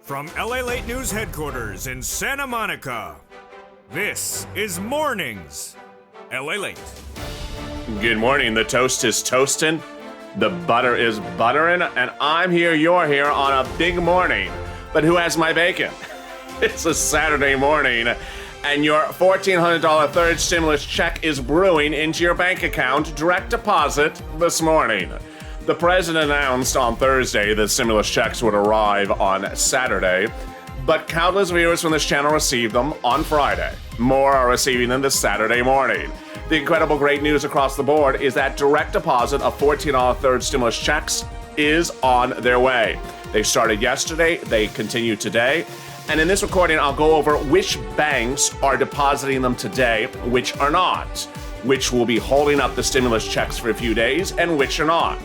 From LALATE News headquarters in Santa Monica, this is Mornings LALATE. Good morning. The toast is toasting, the butter is buttering, and I'm here, you're here on a big morning. But who has my bacon? It's a Saturday morning, and your $1,400 third stimulus check is brewing into your bank account, direct deposit this morning. The president announced on Thursday that stimulus checks would arrive on Saturday, but countless viewers from this channel received them on Friday. More are receiving them this Saturday morning. The incredible great news across the board is that direct deposit of $14 third stimulus checks is on their way. They started yesterday, they continue today, and in this recording I'll go over which banks are depositing them today, which are not, which will be holding up the stimulus checks for a few days, and which are not.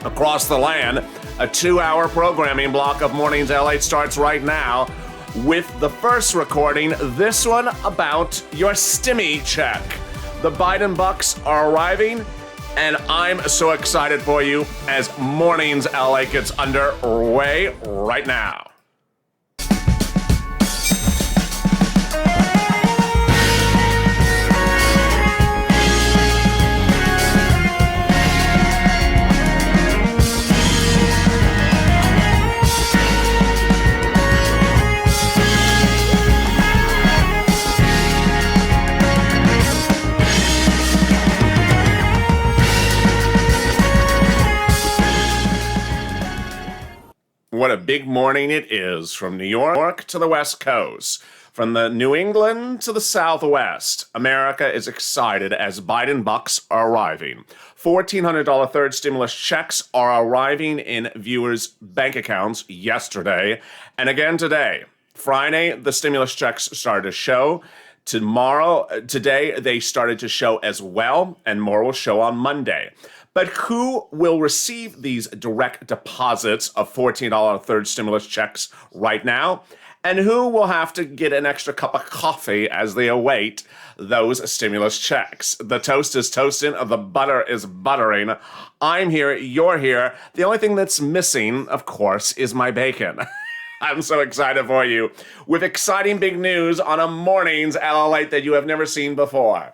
Across the land, a 2-hour programming block of Mornings LA starts right now with the first recording, this one about your stimmy check. The Biden bucks are arriving, and I'm so excited for you as Mornings LA gets underway right now. What a big morning it is, from New York to the West Coast, from the New England to the Southwest. America is excited as Biden bucks are arriving. $1,400 third stimulus checks are arriving in viewers' bank accounts yesterday and again today. Friday, the stimulus checks started to show. Today, they started to show as well, and more will show on Monday. But who will receive these direct deposits of $14 third stimulus checks right now? And who will have to get an extra cup of coffee as they await those stimulus checks? The toast is toasting, the butter is buttering. I'm here, you're here. The only thing that's missing, of course, is my bacon. I'm so excited for you with exciting big news on a Mornings LALATE that you have never seen before.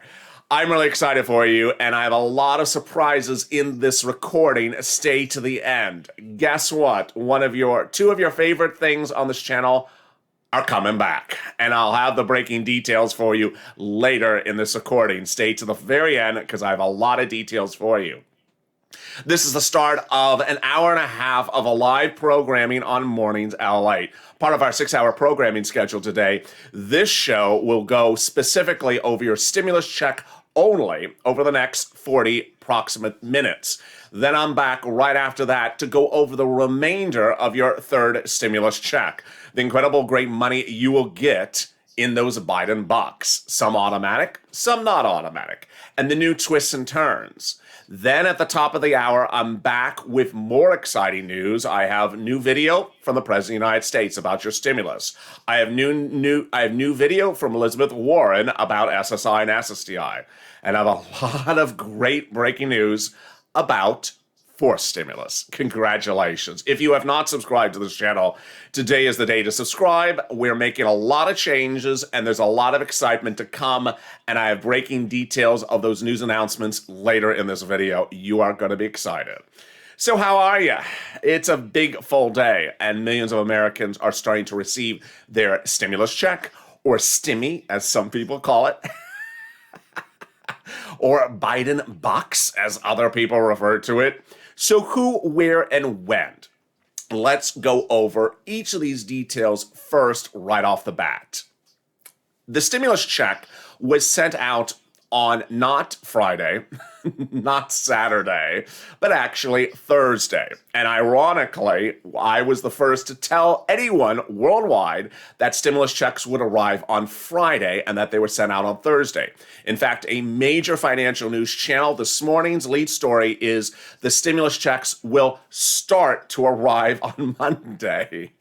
I'm really excited for you, and I have a lot of surprises in this recording. Stay to the end. Guess what? Two of your favorite things on this channel are coming back, and I'll have the breaking details for you later in this recording. Stay to the very end, because I have a lot of details for you. This is the start of an hour and a half of a live programming on Mornings LALATE. Part of our 6-hour programming schedule today. This show will go specifically over your stimulus check only over the next 40 approximate minutes. Then I'm back right after that to go over the remainder of your third stimulus check. The incredible great money you will get in those Biden bucks. Some automatic, some not automatic. And the new twists and turns. Then at the top of the hour, I'm back with more exciting news. I have new video from the President of the United States about your stimulus. I have new video from Elizabeth Warren about SSI and SSDI. And I have a lot of great breaking news about forced stimulus. Congratulations. If you have not subscribed to this channel, today is the day to subscribe. We're making a lot of changes, and there's a lot of excitement to come, and I have breaking details of those news announcements later in this video. You are going to be excited. So how are you? It's a big full day, and millions of Americans are starting to receive their stimulus check, or stimmy, as some people call it. Or Biden bucks, as other people refer to it. So who, where, and when? Let's go over each of these details first right off the bat. The stimulus check was sent out on not Friday, not Saturday, but actually Thursday. And ironically, I was the first to tell anyone worldwide that stimulus checks would arrive on Friday and that they were sent out on Thursday. In fact, a major financial news channel this morning's lead story is the stimulus checks will start to arrive on Monday.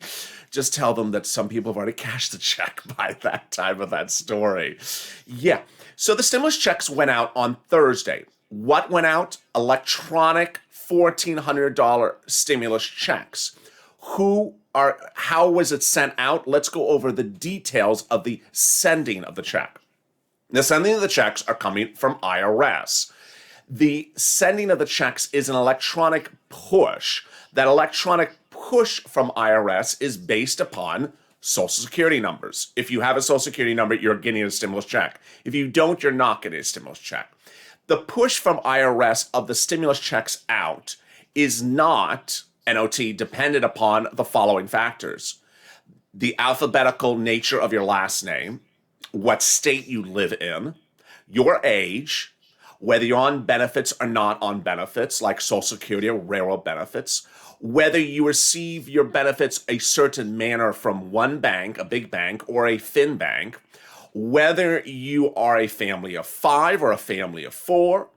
Just tell them that some people have already cashed the check by that time of that story. Yeah. So the stimulus checks went out on Thursday. What went out? Electronic $1,400 stimulus checks. Who how was it sent out? Let's go over the details of the sending of the check. The sending of the checks are coming from IRS. The sending of the checks is an electronic push. That electronic push from IRS is based upon Social Security numbers. If you have a Social Security number, you're getting a stimulus check. If you don't, you're not getting a stimulus check. The push from IRS of the stimulus checks out is not, NOT, dependent upon the following factors: the alphabetical nature of your last name, what state you live in, your age, whether you're on benefits or not on benefits, like Social Security or railroad benefits, whether you receive your benefits a certain manner from one bank, a big bank, or a thin bank, whether you are a family of 5 or a family of 4,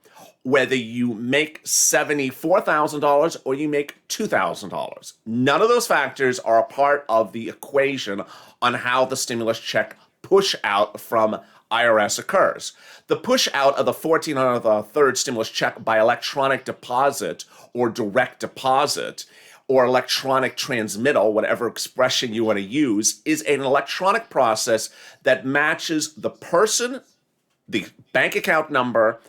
whether you make $74,000 or you make $2,000. None of those factors are a part of the equation on how the stimulus check push out from IRS occurs. The push out of the $1,403 stimulus check by electronic deposit or direct deposit or electronic transmittal, whatever expression you want to use, is an electronic process that matches the person, the bank account number,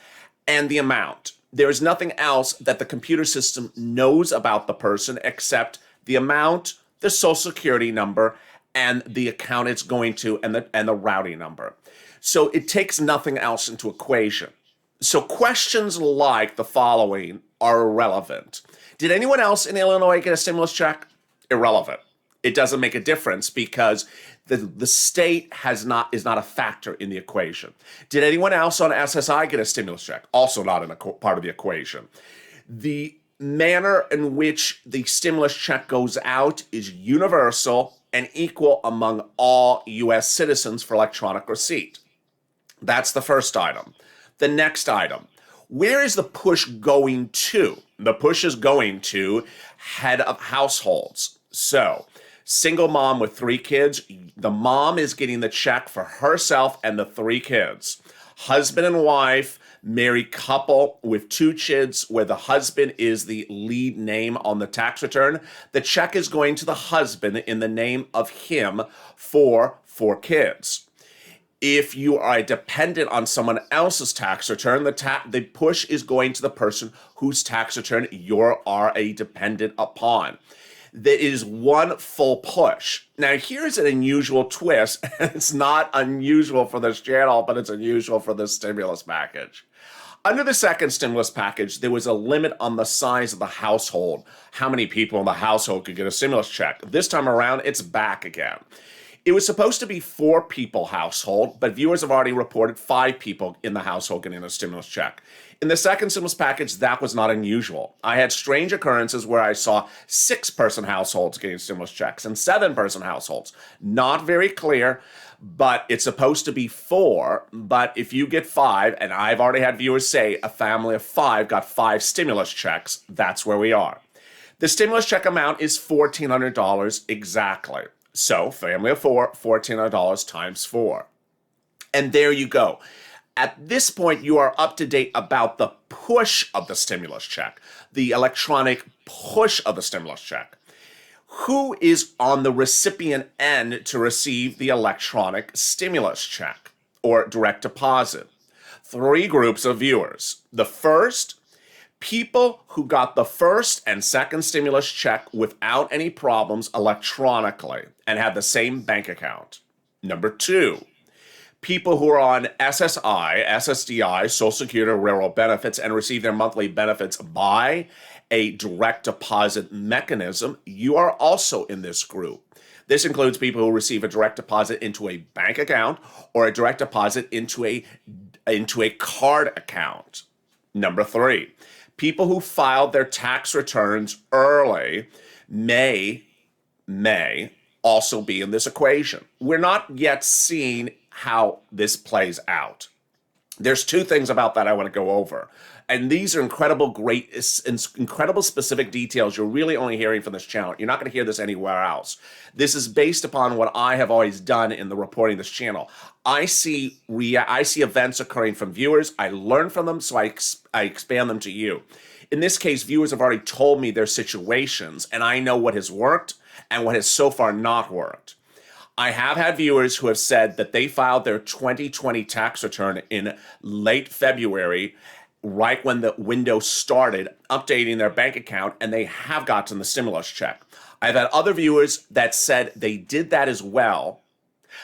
and the amount. There is nothing else that the computer system knows about the person except the amount, the Social Security number, and the account it's going to, and the routing number. So it takes nothing else into equation. So questions like the following are irrelevant. Did anyone else in Illinois get a stimulus check? Irrelevant. It doesn't make a difference because the state is not a factor in the equation. Did anyone else on SSI get a stimulus check? Also not in a part of the equation. The manner in which the stimulus check goes out is universal and equal among all U.S. citizens for electronic receipt. That's the first item. The next item, where is the push going to? The push is going to head of households. So, single mom with 3 kids, the mom is getting the check for herself and the 3 kids. Husband and wife, married couple with 2 kids where the husband is the lead name on the tax return. The check is going to the husband in the name of him for 4 kids. If you are dependent on someone else's tax return, the push is going to the person whose tax return you are a dependent upon. There is one full push. Now, here's an unusual twist. It's not unusual for this channel, but it's unusual for this stimulus package. Under the second stimulus package, there was a limit on the size of the household, how many people in the household could get a stimulus check. This time around, it's back again. It was supposed to be 4-people household, but viewers have already reported 5 people in the household getting a stimulus check. In the second stimulus package, that was not unusual. I had strange occurrences where I saw 6-person households getting stimulus checks and 7-person households. Not very clear, but it's supposed to be 4. But if you get 5, and I've already had viewers say a family of 5 got 5 stimulus checks, that's where we are. The stimulus check amount is $1,400 exactly. So, family of 4, $1,400 times 4. And there you go. At this point, you are up to date about the push of the stimulus check, the electronic push of the stimulus check. Who is on the recipient end to receive the electronic stimulus check or direct deposit? 3 groups of viewers. The first, people who got the first and second stimulus check without any problems electronically and had the same bank account. Number 2, people who are on SSI, SSDI, Social Security, railroad benefits, and receive their monthly benefits by a direct deposit mechanism. You are also in this group. This includes people who receive a direct deposit into a bank account or a direct deposit into a card account. Number 3, people who filed their tax returns early may also be in this equation. We're not yet seeing how this plays out. There's 2 things about that I want to go over. And these are incredible specific details you're really only hearing from this channel. You're not going to hear this anywhere else. This is based upon what I have always done in the reporting this channel. I see events occurring from viewers. I learn from them, so I expand them to you. In this case, viewers have already told me their situations, and I know what has worked, and what has so far not worked. I have had viewers who have said that they filed their 2020 tax return in late February, right when the window started, updating their bank account, and they have gotten the stimulus check. I've had other viewers that said they did that as well,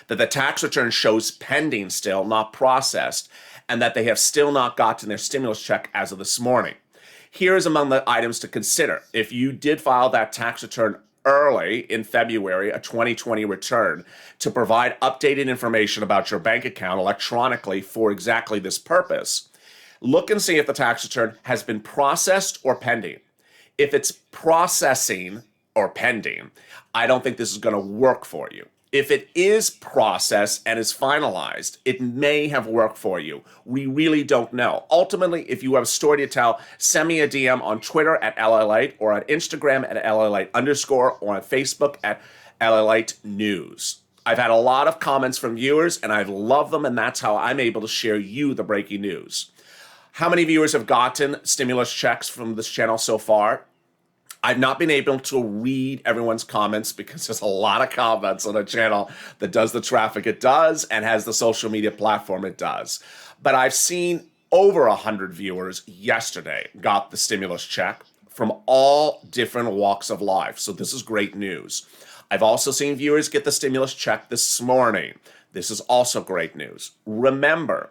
that the tax return shows pending still, not processed, and that they have still not gotten their stimulus check as of this morning. Here is among the items to consider. If you did file that tax return early in February, a 2020 return, to provide updated information about your bank account electronically for exactly this purpose, look and see if the tax return has been processed or pending. If it's processing or pending, I don't think this is going to work for you. If it is processed and is finalized, it may have worked for you. We really don't know. Ultimately, if you have a story to tell, send me a DM on Twitter at LALATE or on Instagram at LALATE_ or on Facebook at LALATE News. I've had a lot of comments from viewers and I love them, and that's how I'm able to share you the breaking news. How many viewers have gotten stimulus checks from this channel so far? I've not been able to read everyone's comments because there's a lot of comments on a channel that does the traffic it does and has the social media platform it does. But I've seen over 100 viewers yesterday got the stimulus check from all different walks of life. So this is great news. I've also seen viewers get the stimulus check this morning. This is also great news. Remember,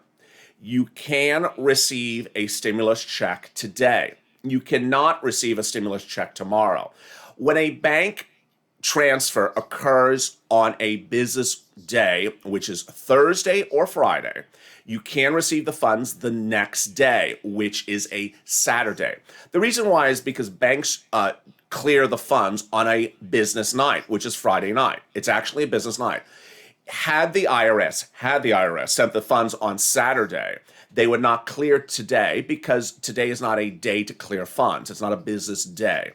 you can receive a stimulus check today. You cannot receive a stimulus check tomorrow. When a bank transfer occurs on a business day, which is Thursday or Friday, you can receive the funds the next day, which is a Saturday. The reason why is because banks clear the funds on a business night, which is Friday night. It's actually a business night. Had the IRS sent the funds on Saturday, they would not clear today because today is not a day to clear funds. It's not a business day.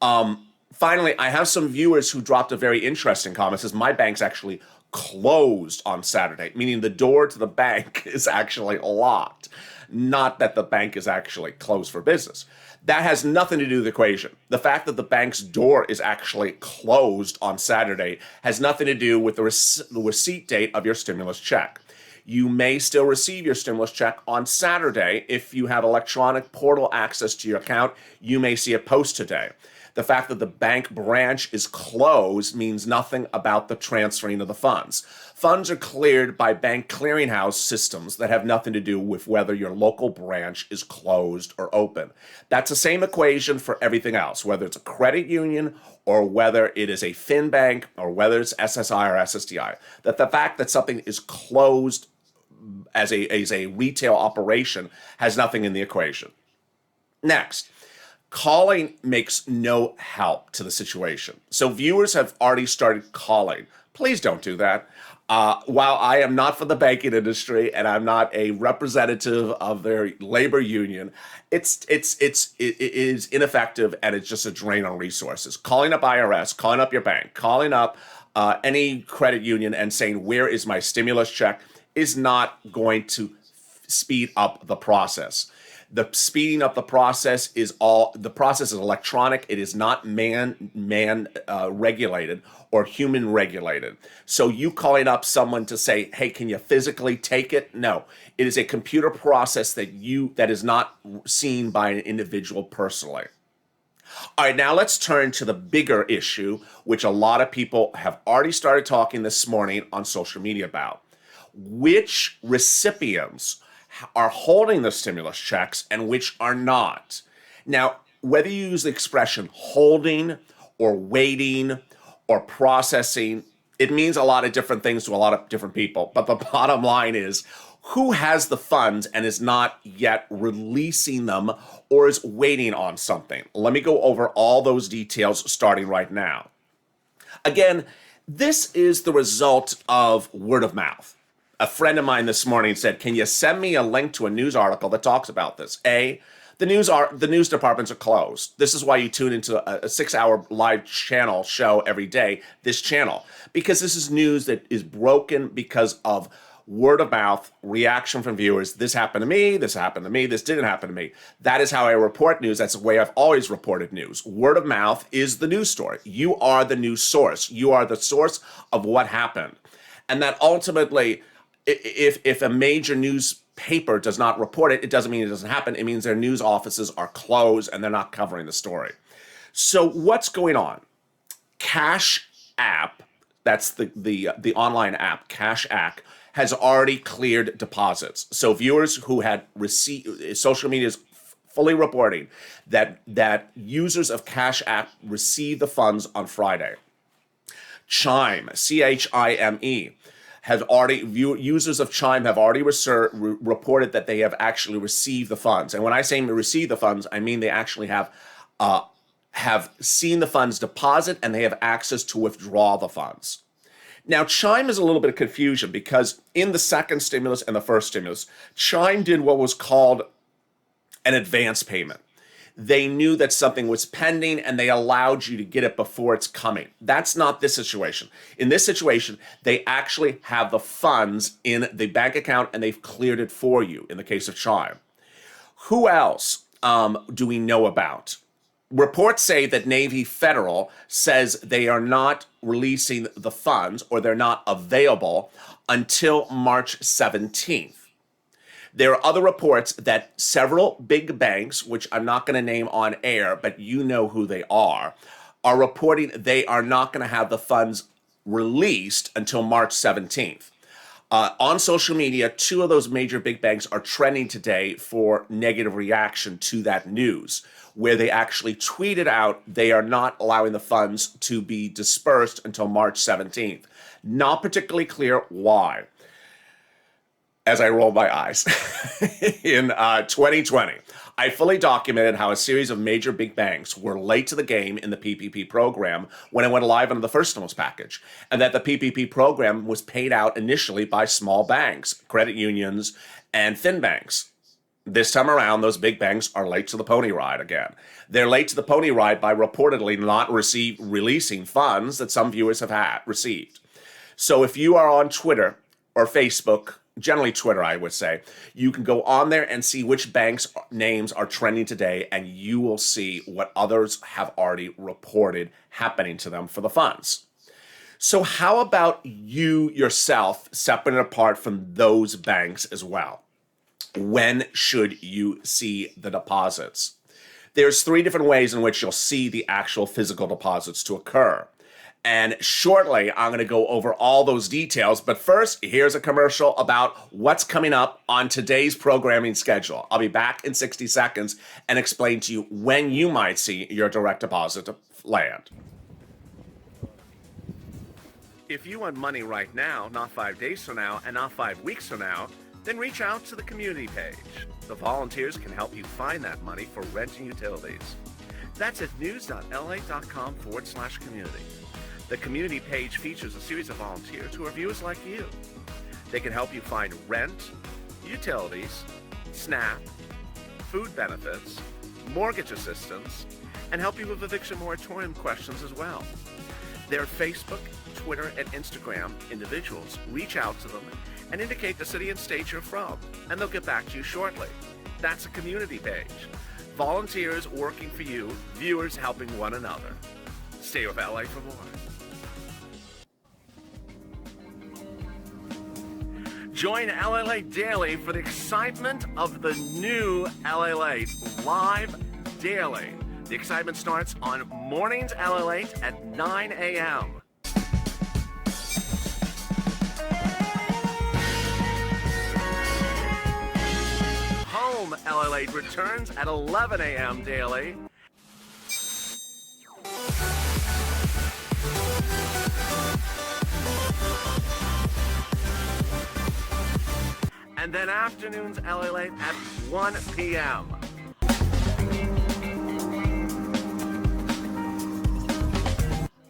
Finally, I have some viewers who dropped a very interesting comment. It says, my bank's actually closed on Saturday, meaning the door to the bank is actually locked, not that the bank is actually closed for business. That has nothing to do with the equation. The fact that the bank's door is actually closed on Saturday has nothing to do with the receipt date of your stimulus check. You may still receive your stimulus check on Saturday. If you have electronic portal access to your account, you may see a post today. The fact that the bank branch is closed means nothing about the transferring of the funds. Funds are cleared by bank clearinghouse systems that have nothing to do with whether your local branch is closed or open. That's the same equation for everything else, whether it's a credit union or whether it is a FinBank or whether it's SSI or SSDI. That the fact that something is closed as a retail operation has nothing in the equation. Next, calling makes no help to the situation. So viewers have already started calling. Please don't do that. While I am not for the banking industry and I'm not a representative of their labor union, it is ineffective and it's just a drain on resources. Calling up IRS, calling up your bank, calling up any credit union and saying, where is my stimulus check, is not going to speed up the process. The speeding up the process is electronic. It is not man regulated or human regulated. So you calling up someone to say, hey, can you physically take it? No, it is a computer process that is not seen by an individual personally. All right, now let's turn to the bigger issue, which a lot of people have already started talking this morning on social media about. Which recipients are holding the stimulus checks and which are not. Now, whether you use the expression holding or waiting or processing, it means a lot of different things to a lot of different people. But the bottom line is, who has the funds and is not yet releasing them or is waiting on something? Let me go over all those details starting right now. Again, this is the result of word of mouth. A friend of mine this morning said, can you send me a link to a news article that talks about this? The news departments are closed. This is why you tune into a 6-hour live channel show every day, this channel, because this is news that is broken because of word of mouth, reaction from viewers. This happened to me, this happened to me, this didn't happen to me. That is how I report news. That's the way I've always reported news. Word of mouth is the news story. You are the news source. You are the source of what happened. And that ultimately, if a major newspaper does not report it, it doesn't mean it doesn't happen. It means their news offices are closed and they're not covering the story. So what's going on? Cash App, that's the online app, Cash App, has already cleared deposits. So viewers who had received, social media is fully reporting that users of Cash App received the funds on Friday. Chime, Chime, users of Chime have already reported that they have actually received the funds. And when I say receive the funds, I mean they actually have seen the funds deposit and they have access to withdraw the funds. Now, Chime is a little bit of confusion because in the second stimulus and the first stimulus, Chime did what was called an advance payment. They knew that something was pending and they allowed you to get it before it's coming. That's not this situation. In this situation, they actually have the funds in the bank account and they've cleared it for you in the case of Chime. Who else do we know about? Reports say that Navy Federal says they are not releasing the funds or they're not available until March 17th. There are other reports that several big banks, which I'm not going to name on air, but you know who they are reporting they are not going to have the funds released until March 17th. On social media, two of those major big banks are trending today for negative reaction to that news, where they actually tweeted out they are not allowing the funds to be dispersed until March 17th. Not particularly clear why. As I roll my eyes. In 2020, I fully documented how a series of major big banks were late to the game in the PPP program when it went live under the first stimulus package, and that the PPP program was paid out initially by small banks, credit unions, and thin banks. This time around, those big banks are late to the pony ride again. They're late to the pony ride by reportedly not releasing funds that some viewers have received. So if you are on Twitter or Facebook, generally Twitter, I would say, you can go on there and see which banks' names are trending today, and you will see what others have already reported happening to them for the funds. So how about you yourself separate and apart from those banks as well? When should you see the deposits? There's 3 different ways in which you'll see the actual physical deposits to occur. And shortly, I'm going to go over all those details. But first, here's a commercial about what's coming up on today's programming schedule. I'll be back in 60 seconds and explain to you when you might see your direct deposit land. If you want money right now, not 5 days from now, and not 5 weeks from now, then reach out to the community page. The volunteers can help you find that money for rent and utilities. That's at news.la.com/community. The community page features a series of volunteers who are viewers like you. They can help you find rent, utilities, SNAP, food benefits, mortgage assistance, and help you with eviction moratorium questions as well. Their Facebook, Twitter, and Instagram individuals reach out to them and indicate the city and state you're from, and they'll get back to you shortly. That's a community page. Volunteers working for you, viewers helping one another. Stay with LA for more. Join LALATE Daily for the excitement of the new LALATE live daily. The excitement starts on Mornings LALATE at 9 a.m. Home LALATE returns at 11 a.m. daily. And then afternoons LALATE at 1 p.m.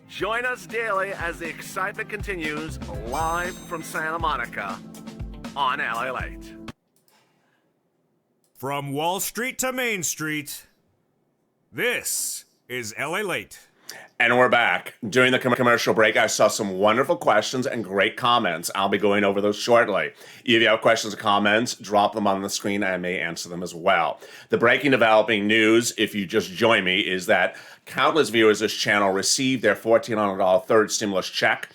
Join us daily as the excitement continues live from Santa Monica on LALATE. From Wall Street to Main Street, this is LALATE. And we're back. During the commercial break, I saw some wonderful questions and great comments. I'll be going over those shortly. If you have questions or comments, drop them on the screen. I may answer them as well. The breaking developing news, if you just join me, is that countless viewers of this channel received their $1,400 third stimulus check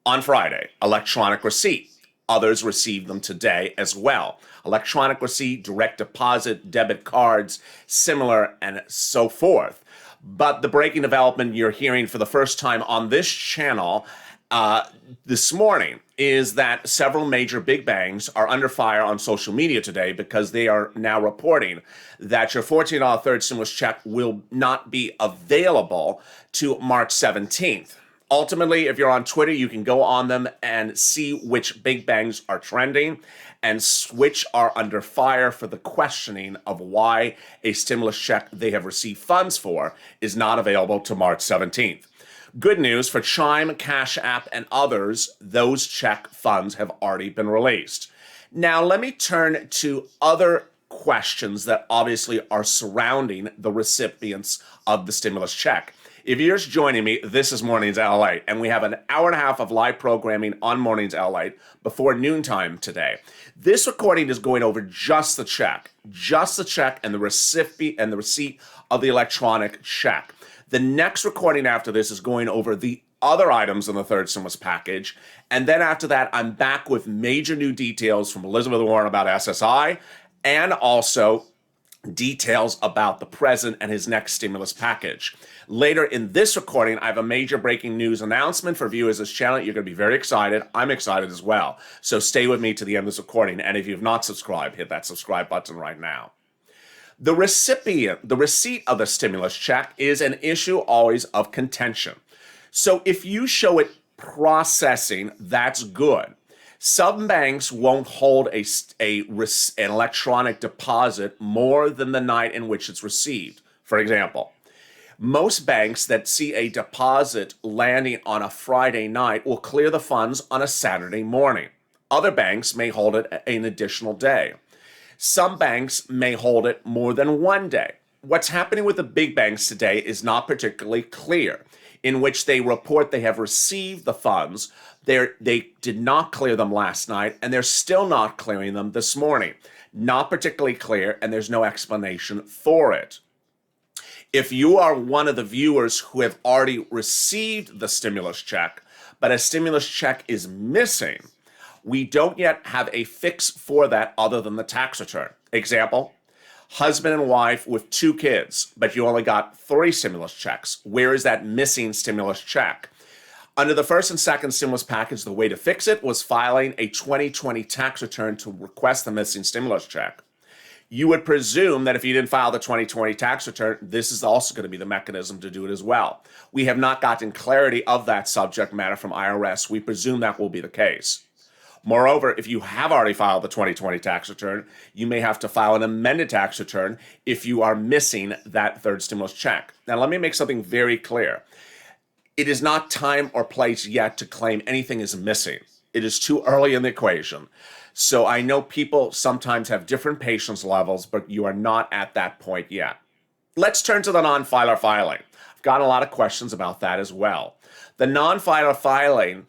on Friday. Electronic receipt. Others received them today as well. Electronic receipt, direct deposit, debit cards, similar, and so forth. But the breaking development you're hearing for the first time on this channel this morning is that several major big banks are under fire on social media today because they are now reporting that your $14 third stimulus check will not be available to March 17th. Ultimately, if you're on Twitter, you can go on them and see which big banks are trending and which are under fire for the questioning of why a stimulus check they have received funds for is not available to March 17th. Good news for Chime, Cash App, and others, those check funds have already been released. Now, let me turn to other questions that obviously are surrounding the recipients of the stimulus check. If you're just joining me, this is Mornings LALATE, and we have an hour and a half of live programming on Mornings LALATE before noontime today. This recording is going over just the check and the receipt of the electronic check. The next recording after this is going over the other items in the third stimulus package, and then after that, I'm back with major new details from Elizabeth Warren about SSI, and also details about the president and his next stimulus package. Later in this recording, I have a major breaking news announcement for viewers of this channel. You're going to be very excited. I'm excited as well. So stay with me to the end of this recording. And if you've not subscribed, hit that subscribe button right now. The receipt of the stimulus check is an issue always of contention. So if you show it processing, that's good. Some banks won't hold an electronic deposit more than the night in which it's received. For example, most banks that see a deposit landing on a Friday night will clear the funds on a Saturday morning. Other banks may hold it an additional day. Some banks may hold it more than one day. What's happening with the big banks today is not particularly clear, in which they report they have received the funds. They did not clear them last night, and they're still not clearing them this morning. Not particularly clear, and there's no explanation for it. If you are one of the viewers who have already received the stimulus check, but a stimulus check is missing, we don't yet have a fix for that other than the tax return. Example, husband and wife with 2 kids, but you only got 3 stimulus checks. Where is that missing stimulus check? Under the first and second stimulus package, the way to fix it was filing a 2020 tax return to request the missing stimulus check. You would presume that if you didn't file the 2020 tax return, this is also going to be the mechanism to do it as well. We have not gotten clarity of that subject matter from IRS. We presume that will be the case. Moreover, if you have already filed the 2020 tax return, you may have to file an amended tax return if you are missing that third stimulus check. Now, let me make something very clear. It is not time or place yet to claim anything is missing. It is too early in the equation. So I know people sometimes have different patience levels, but you are not at that point yet. Let's turn to the non-filer filing. I've gotten a lot of questions about that as well. The non-filer filing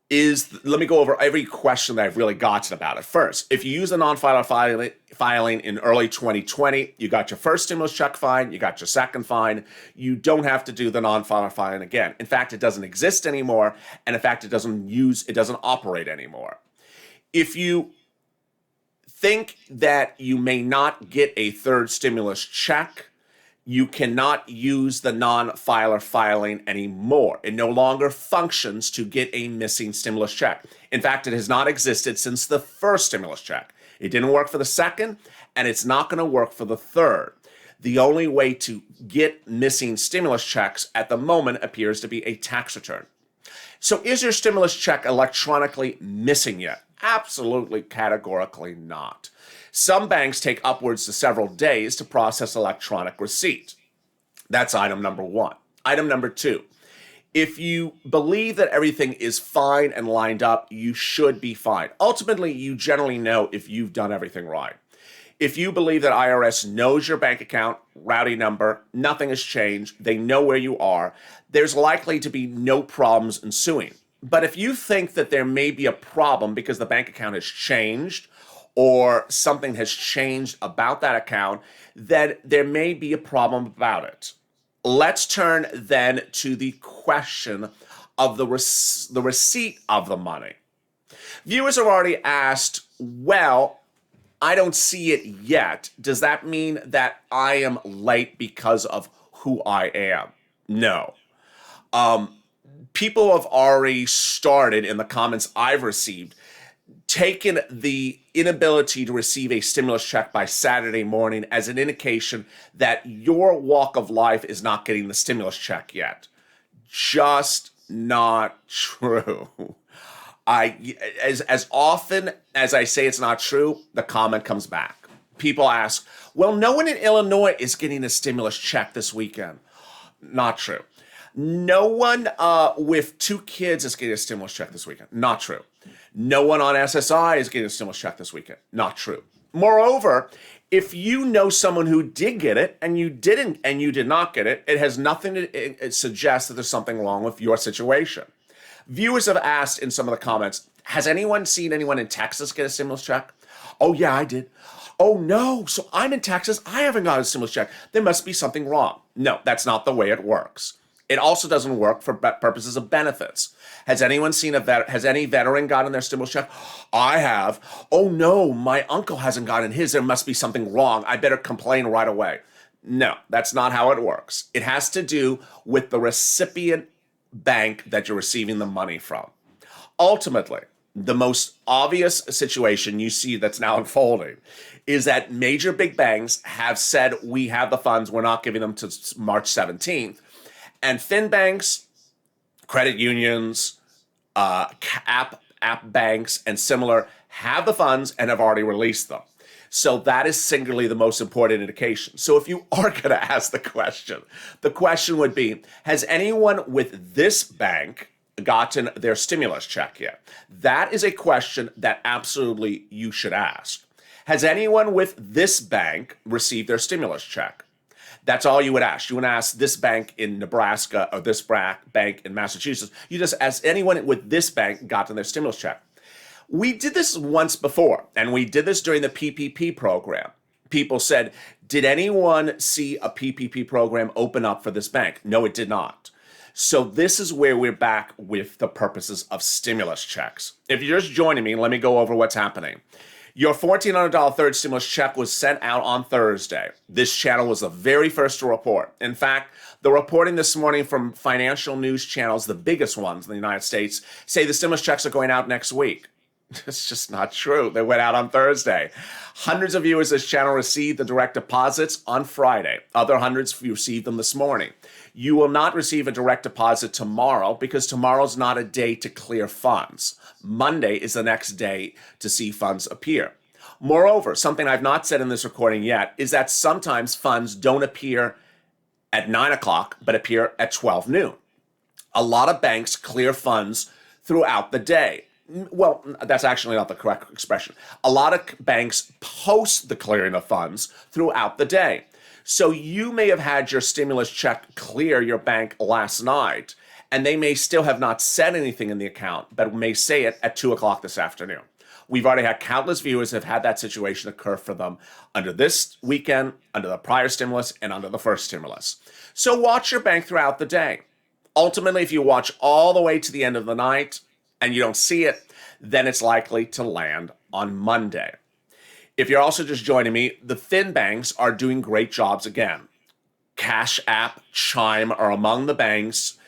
let me go over every question that I've really gotten about it. First, if you use the non-filer filing in early 2020, you got your first stimulus check fine, you got your second fine. You don't have to do the non-filer filing again. In fact, it doesn't exist anymore, and in fact, it doesn't operate anymore. If you think that you may not get a third stimulus check, you cannot use the non-filer filing anymore. It no longer functions to get a missing stimulus check. In fact, it has not existed since the first stimulus check. It didn't work for the second, and it's not going to work for the third. The only way to get missing stimulus checks at the moment appears to be a tax return. So is your stimulus check electronically missing yet? Absolutely, categorically not. Some banks take upwards to several days to process electronic receipt. That's item number 1. Item number 2, if you believe that everything is fine and lined up, you should be fine. Ultimately, you generally know if you've done everything right. If you believe that IRS knows your bank account, routing number, nothing has changed, they know where you are, there's likely to be no problems ensuing. But if you think that there may be a problem because the bank account has changed or something has changed about that account, then there may be a problem about it. Let's turn then to the question of the receipt of the money. Viewers have already asked, well, I don't see it yet. Does that mean that I am late because of who I am? No. People have already started in the comments I've received, taken the inability to receive a stimulus check by Saturday morning as an indication that your walk of life is not getting the stimulus check yet. Just not true. As often as I say it's not true, the comment comes back. People ask, well, no one in Illinois is getting a stimulus check this weekend. Not true. No one with 2 kids is getting a stimulus check this weekend. Not true. No one on SSI is getting a stimulus check this weekend. Not true. Moreover, if you know someone who did get it and you didn't and you did not get it, it has nothing to suggest that there's something wrong with your situation. Viewers have asked in some of the comments, has anyone seen anyone in Texas get a stimulus check? Oh, yeah, I did. Oh, no, so I'm in Texas. I haven't got a stimulus check. There must be something wrong. No, that's not the way it works. It also doesn't work for purposes of benefits. Has anyone seen has any veteran gotten their stimulus check? I have. Oh, no, my uncle hasn't gotten his. There must be something wrong. I better complain right away. No, that's not how it works. It has to do with the recipient bank that you're receiving the money from. Ultimately, the most obvious situation you see that's now unfolding is that major big banks have said, we have the funds, we're not giving them to March 17th. And fin banks, credit unions, app banks, and similar have the funds and have already released them. So that is singularly the most important indication. So if you are going to ask the question would be, has anyone with this bank gotten their stimulus check yet? That is a question that absolutely you should ask. Has anyone with this bank received their stimulus check? That's all you would ask. You would ask this bank in Nebraska or this bank in Massachusetts. You just ask anyone with this bank gotten their stimulus check. We did this once before, and we did this during the PPP program. People said, did anyone see a PPP program open up for this bank? No, it did not. So this is where we're back with the purposes of stimulus checks. If you're just joining me, let me go over what's happening. Your $1,400 third stimulus check was sent out on Thursday. This channel was the very first to report. In fact, the reporting this morning from financial news channels, the biggest ones in the United States, say the stimulus checks are going out next week. It's just not true. They went out on Thursday. Hundreds of viewers of this channel received the direct deposits on Friday. Other hundreds received them this morning. You will not receive a direct deposit tomorrow because tomorrow's not a day to clear funds. Monday is the next day to see funds appear. Moreover, something I've not said in this recording yet is that sometimes funds don't appear at 9 o'clock, but appear at 12 noon. A lot of banks clear funds throughout the day. Well, that's actually not the correct expression. A lot of banks post the clearing of funds throughout the day. So you may have had your stimulus check clear your bank last night, and they may still have not said anything in the account, but may say it at 2 o'clock this afternoon. We've already had countless viewers have had that situation occur for them under this weekend, under the prior stimulus, and under the first stimulus. So watch your bank throughout the day. Ultimately, if you watch all the way to the end of the night, and you don't see it, then it's likely to land on Monday. If you're also just joining me, the fin banks are doing great jobs again. Cash App, Chime are among the banks,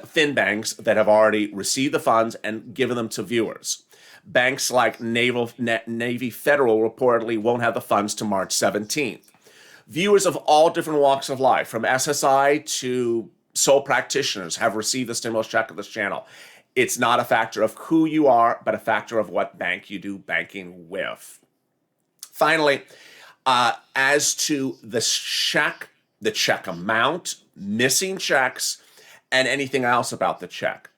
fin banks that have already received the funds and given them to viewers. Banks like Navy Federal reportedly won't have the funds to March 17th. Viewers of all different walks of life, from SSI to sole practitioners, have received the stimulus check of this channel. It's not a factor of who you are, but a factor of what bank you do banking with. Finally, as to the check amount, missing checks, and anything else about the check.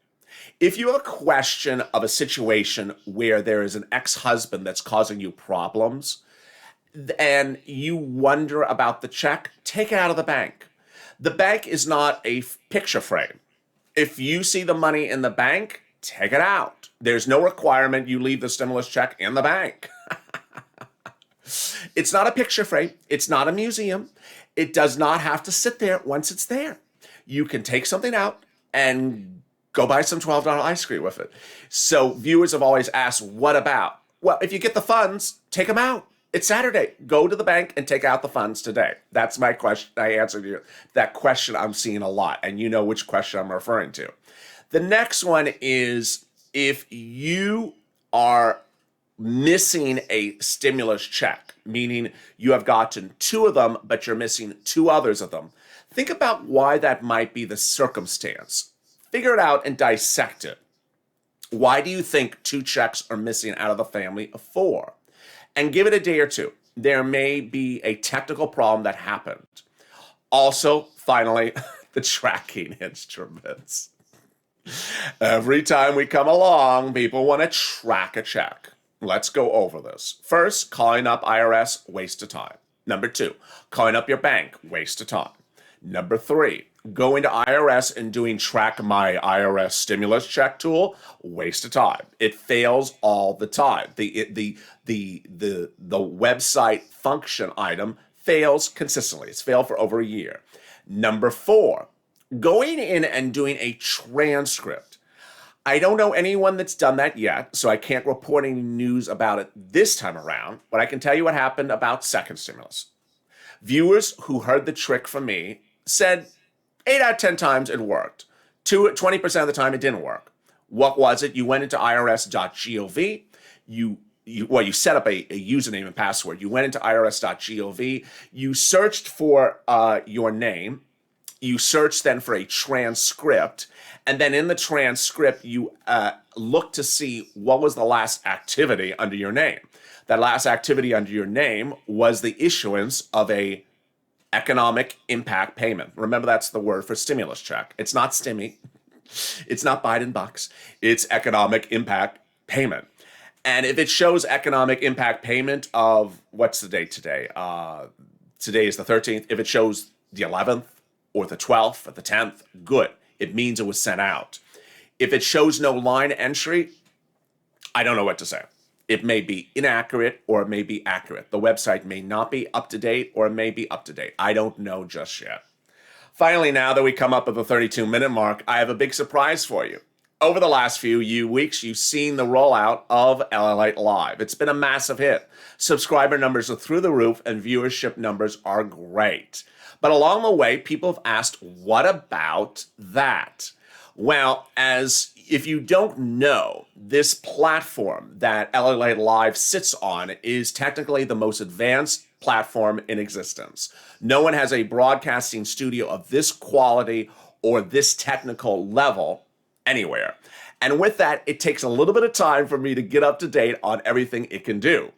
If you have a question of a situation where there is an ex-husband that's causing you problems, and you wonder about the check, take it out of the bank. The bank is not a picture frame. If you see the money in the bank, take it out. There's no requirement you leave the stimulus check in the bank. It's not a picture frame. It's not a museum. It does not have to sit there once it's there. You can take something out and go buy some $12 ice cream with it. So viewers have always asked, what about? Well, if you get the funds, take them out. It's Saturday. Go to the bank and take out the funds today. That's my question. I answered you. That question I'm seeing a lot, and you know which question I'm referring to. The next one is if you are missing a stimulus check, meaning you have gotten 2 of them, but you're missing 2 others of them. Think about why that might be the circumstance. Figure it out and dissect it. Why do you think 2 checks are missing out of the family of 4? And give it a day or 2. There may be a technical problem that happened. Also, finally, the tracking instruments. Every time we come along, people want to track a check. Let's go over this. First, calling up IRS, waste of time. Number 2, calling up your bank, waste of time. Number 3, going to IRS and doing track my IRS stimulus check tool, waste of time. It fails all the time. The website function item fails consistently. It's failed for over a year. Number 4, going in and doing a transcript. I don't know anyone that's done that yet, so I can't report any news about it this time around, but I can tell you what happened about second stimulus. Viewers who heard the trick from me said 8 out of 10 times it worked. 20% of the time it didn't work. What was it? You went into irs.gov. You set up a username and password. You went into irs.gov. You searched for your name. You searched then for a transcript. And then in the transcript, you look to see what was the last activity under your name. That last activity under your name was the issuance of a economic impact payment. Remember, that's the word for stimulus check. It's not stimmy. It's not Biden bucks. It's economic impact payment. And if it shows economic impact payment of, what's the date today? Today is the 13th. If it shows the 11th or the 12th or the 10th, good. It means it was sent out. If it shows no line entry, I don't know what to say. It may be inaccurate or it may be accurate. The website may not be up to date or it may be up to date. I don't know just yet. Finally, now that we come up with the 32-minute mark, I have a big surprise for you. Over the last few weeks, you've seen the rollout of LALATE Live. It's been a massive hit. Subscriber numbers are through the roof and viewership numbers are great. But along the way, people have asked, what about that? Well, if you don't know, this platform that LALATE Live sits on is technically the most advanced platform in existence. No one has a broadcasting studio of this quality or this technical level anywhere. And with that, it takes a little bit of time for me to get up to date on everything it can do.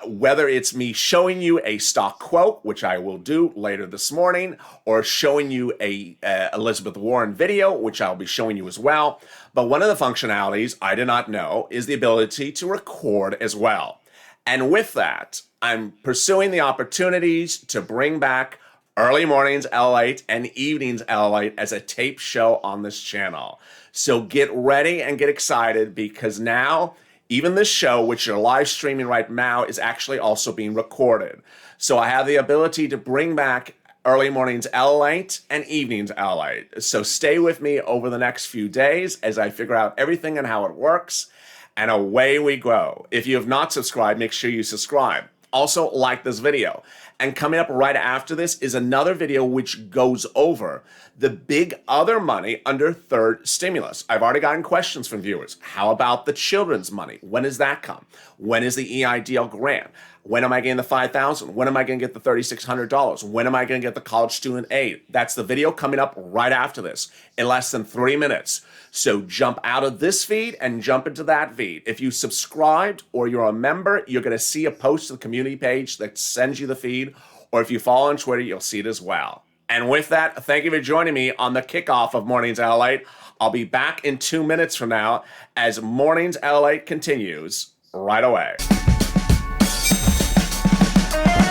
Whether it's me showing you a stock quote, which I will do later this morning, or showing you a Elizabeth Warren video, which I'll be showing you as well. But one of the functionalities I did not know is the ability to record as well. And with that, I'm pursuing the opportunities to bring back early mornings LALATE and evenings LALATE as a tape show on this channel. So get ready and get excited, because now even this show, which you're live streaming right now, is actually also being recorded. So I have the ability to bring back early mornings LALATE and evenings LALATE. So stay with me over the next few days as I figure out everything and how it works. And away we go. If you have not subscribed, make sure you subscribe. Also, like this video. And coming up right after this is another video which goes over the big other money under third stimulus. I've already gotten questions from viewers. How about the children's money? When does that come? When is the EIDL grant? When am I getting the $5,000? When am I going to get the $3,600? When am I going to get the college student aid? That's the video coming up right after this in less than 3 minutes. So jump out of this feed and jump into that feed. If you subscribed or you're a member, you're going to see a post to the community page that sends you the feed. Or if you follow on Twitter, you'll see it as well. And with that, thank you for joining me on the kickoff of Mornings LALATE. I'll be back in 2 minutes from now as Mornings LALATE continues right away. Bye.